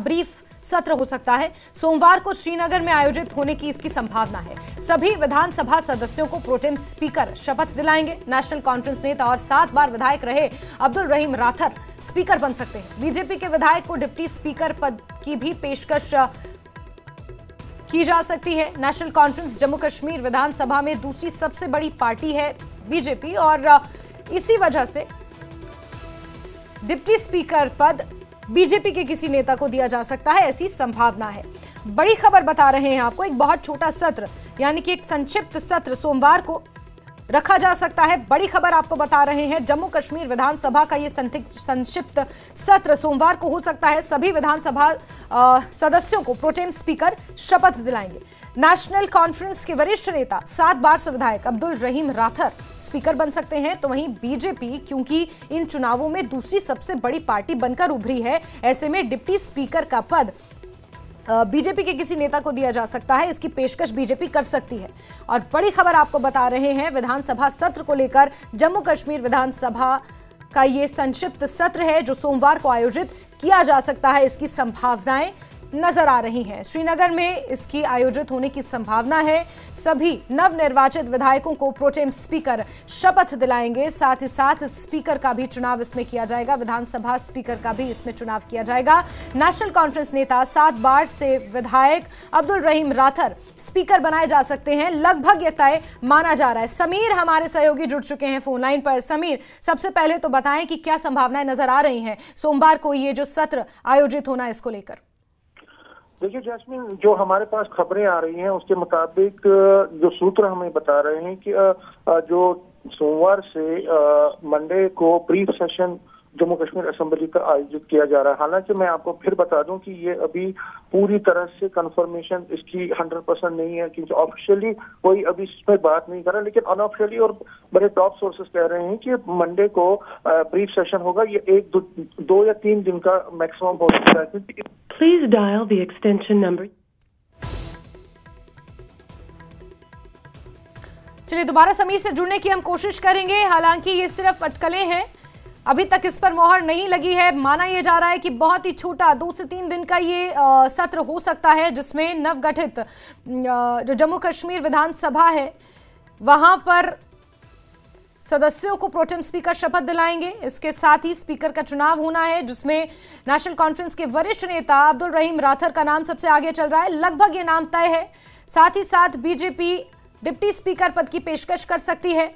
Brief सत्र हो सकता है। सोमवार को श्रीनगर में आयोजित होने की इसकी संभावना है। सभी विधानसभा सदस्यों को प्रोटेम स्पीकर शपथ दिलाएंगे। नेशनल कॉन्फ्रेंस नेता और 7 बार विधायक रहे अब्दुल रहीम राथर स्पीकर बन सकते हैं। बीजेपी के विधायक को डिप्टी स्पीकर पद की भी पेशकश की जा सकती है। नेशनल कॉन्फ्रेंस जम्मू कश्मीर विधानसभा में दूसरी सबसे बड़ी पार्टी है बीजेपी, और इसी वजह से डिप्टी स्पीकर पद बीजेपी के किसी नेता को दिया जा सकता है, ऐसी संभावना है। बड़ी खबर बता रहे हैं आपको, एक बहुत छोटा सत्र यानी कि एक संक्षिप्त सत्र सोमवार को रखा जा सकता है। बड़ी खबर आपको बता रहे हैं, जम्मू कश्मीर विधानसभा का यह संक्षिप्त सत्र सोमवार को हो सकता है। सभी विधानसभा सदस्यों को प्रोटेम स्पीकर शपथ दिलाएंगे। नेशनल कॉन्फ्रेंस के वरिष्ठ नेता 7 बार से विधायक अब्दुल रहीम राथर स्पीकर बन सकते हैं। तो वहीं बीजेपी क्योंकि इन चुनावों में दूसरी सबसे बड़ी पार्टी बनकर उभरी है, ऐसे में डिप्टी स्पीकर का पद बीजेपी के किसी नेता को दिया जा सकता है। इसकी पेशकश बीजेपी कर सकती है। और बड़ी खबर आपको बता रहे हैं, विधानसभा सत्र को लेकर जम्मू कश्मीर विधानसभा का ये संक्षिप्त सत्र है जो सोमवार को आयोजित किया जा सकता है, इसकी संभावनाएं नजर आ रही हैं। श्रीनगर में इसकी आयोजित होने की संभावना है। सभी नवनिर्वाचित विधायकों को प्रोटेम स्पीकर शपथ दिलाएंगे। साथ ही साथ स्पीकर का भी चुनाव इसमें किया जाएगा, विधानसभा स्पीकर का भी इसमें चुनाव किया जाएगा। नेशनल कॉन्फ्रेंस नेता 7 बार से विधायक अब्दुल रहीम राथर स्पीकर बनाए जा सकते हैं, लगभग ये तय माना जा रहा है। समीर हमारे सहयोगी जुड़ चुके हैं फोन लाइन पर। समीर, सबसे पहले तो बताएं कि क्या संभावनाएं नजर आ रही हैं सोमवार को ये जो सत्र आयोजित होना है इसको लेकर। देखिए जैस्मिन, जो हमारे पास खबरें आ रही हैं उसके मुताबिक जो सूत्र हमें बता रहे हैं कि जो सोमवार से मंडे को brief session Jammu Kashmir assembly का आयोजित किया जा रहा है। हालांकि मैं आपको फिर बता दूं कि ये अभी पूरी तरह से कंफर्मेशन इसकी 100% नहीं है, क्योंकि ऑफिशियली कोई अभी इसमें बात नहीं कर रहा, लेकिन अनऑफिशियली और बड़े टॉप सोर्सेस कह रहे हैं कि मंडे को ब्रीफ सेशन होगा। ये 2 या 3 दिन का मैक्सिमम हो सकता है। Please dial the extension number. चलिए दोबारा समीर से जुड़ने की हम कोशिश करेंगे। हालांकि ये सिर्फ अटकलें हैं, अभी तक इस पर मोहर नहीं लगी है। माना यह जा रहा है कि बहुत ही छोटा 2 से 3 दिन का ये सत्र हो सकता है, जिसमें नवगठित जो जम्मू कश्मीर विधानसभा है वहां पर सदस्यों को प्रोटेम स्पीकर शपथ दिलाएंगे। इसके साथ ही स्पीकर का चुनाव होना है, जिसमें नेशनल कॉन्फ्रेंस के वरिष्ठ नेता अब्दुल रहीम राथर का नाम सबसे आगे चल रहा है, लगभग ये नाम तय है। साथ ही साथ बीजेपी डिप्टी स्पीकर पद की पेशकश कर सकती है।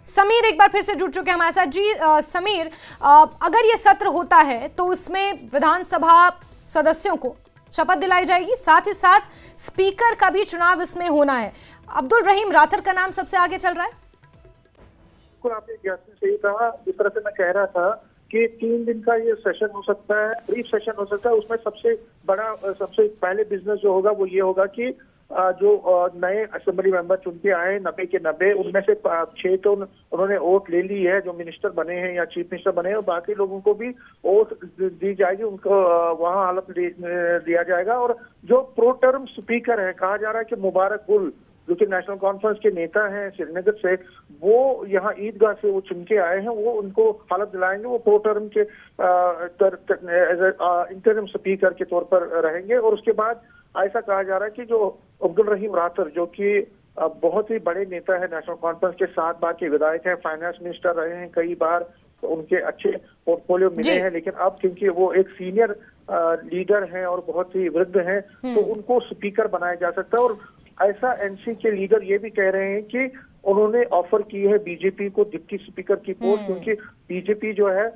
समीर एक बार फिर से जुड़ चुके हैं हमारे साथ। जी समीर, अगर ये सत्र होता है तो इसमें विधानसभा सदस्यों को शपथ दिलाई जाएगी, साथ ही साथ स्पीकर का भी चुनाव इसमें होना है। अब्दुल रहीम राथर का नाम सबसे आगे चल रहा है। बिल्कुल, आपने सही कहा। जिस तरह से मैं कह रहा था कि 3 दिन का ये सेशन हो सकता है, ब्रीफ सेशन हो सकता है। उसमें सबसे बड़ा सबसे पहले बिजनेस जो होगा वो ये होगा कि जो नए असेंबली मेंबर चुन के आए 90 के 90, उनमें से 6 तो उन्होंने वोट ले ली है जो मिनिस्टर बने हैं या चीफ मिनिस्टर बने हैं, और बाकी लोगों को भी वोट दी जाएगी, उनको वहां हालत दिया जाएगा। और जो प्रो टर्म स्पीकर है, कहा जा रहा है कि मुबारक गुल जो कि नेशनल कॉन्फ्रेंस के नेता हैं श्रीनगर से, वो यहाँ ईदगाह से वो चुन के आए हैं, वो उनको हालत दिलाएंगे। वो प्रो टर्म के इंटरिम स्पीकर के तौर पर रहेंगे। और उसके बाद ऐसा कहा जा रहा है कि जो अब्दुल रहीम राथर जो कि बहुत ही बड़े नेता है, नेशनल कॉन्फ्रेंस के 7 बार के विधायक हैं, फाइनेंस मिनिस्टर रहे हैं कई बार, तो उनके अच्छे पोर्टफोलियो मिले हैं, लेकिन अब क्योंकि वो एक सीनियर लीडर हैं और बहुत ही वृद्ध हैं, तो उनको स्पीकर बनाया जा सकता है। और ऐसा एनसी के लीडर ये भी कह रहे हैं कि उन्होंने ऑफर की है बीजेपी को डिप्टी स्पीकर की पोस्ट, क्योंकि बीजेपी जो है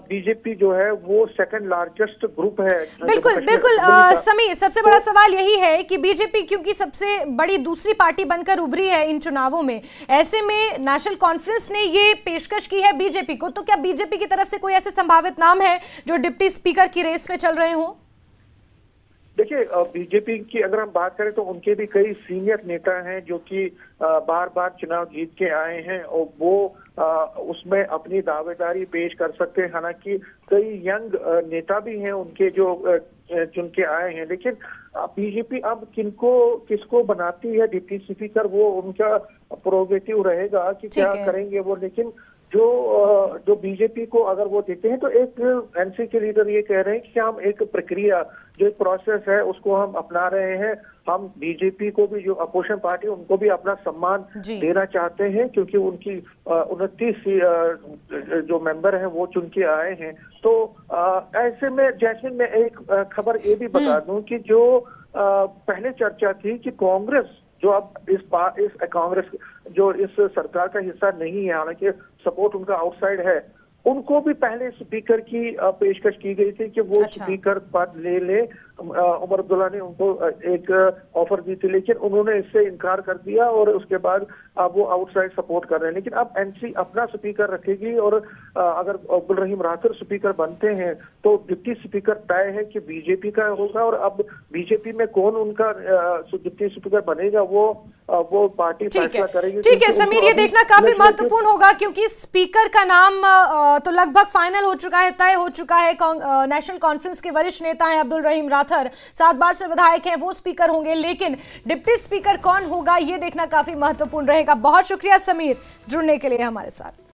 बीजेपी जो है वो सेकंड लार्जेस्ट ग्रुप है। बिल्कुल बिल्कुल समीर, सबसे बड़ा सवाल यही है कि बीजेपी क्योंकि सबसे बड़ी दूसरी पार्टी बनकर उभरी है इन चुनावों में, ऐसे में नेशनल कॉन्फ्रेंस ने ये पेशकश की है बीजेपी को, तो क्या बीजेपी की तरफ से कोई ऐसे संभावित नाम है जो डिप्टी स्पीकर की रेस में चल रहे हों? देखिए, बीजेपी की अगर हम बात करें तो उनके भी कई सीनियर नेता हैं जो कि बार बार चुनाव जीत के आए हैं, और वो उसमें अपनी दावेदारी पेश कर सकते हैं। हालांकि कई यंग नेता भी हैं उनके जो चुन के आए हैं, लेकिन बीजेपी अब किसको बनाती है डिप्टी स्पीकर, वो उनका प्रोग्रेटिव रहेगा कि क्या करेंगे वो। लेकिन जो बीजेपी को अगर वो देते हैं तो एक एनसी के लीडर ये कह रहे हैं कि हम एक प्रक्रिया, जो एक प्रोसेस है उसको हम अपना रहे हैं। हम बीजेपी को भी, जो अपोजिशन पार्टी, उनको भी अपना सम्मान देना चाहते हैं, क्योंकि उनकी 29 जो मेंबर हैं वो चुन के आए हैं। तो ऐसे में जैसे मैं एक खबर ये भी बता दूं कि जो पहले चर्चा थी कि कांग्रेस जो अब इस कांग्रेस जो इस सरकार का हिस्सा नहीं है, हालांकि सपोर्ट उनका आउटसाइड है, उनको भी पहले स्पीकर की पेशकश की गई थी कि वो स्पीकर पद ले। उमर अब्दुल्ला ने उनको एक ऑफर दी थी, लेकिन उन्होंने इससे इनकार कर दिया और उसके बाद अब वो आउटसाइड सपोर्ट कर रहे हैं। लेकिन अब एनसी अपना स्पीकर रखेगी और अगर अब्दुल रहीम राठौर स्पीकर बनते हैं तो डिप्टी स्पीकर तय है कि बीजेपी का होगा। और अब बीजेपी में कौन उनका डिप्टी स्पीकर बनेगा वो पार्टी फैसला करेगी। ठीक है समीर, ये देखना काफी महत्वपूर्ण होगा, क्योंकि स्पीकर का नाम तो लगभग फाइनल हो चुका है, तय हो चुका है। नेशनल कॉन्फ्रेंस के वरिष्ठ नेता हैं अब्दुल रहीम राठौर, 7 बार से विधायक हैं, वो स्पीकर होंगे, लेकिन डिप्टी स्पीकर कौन होगा ये देखना काफी महत्वपूर्ण रहेगा। बहुत शुक्रिया समीर जुड़ने के लिए हमारे साथ।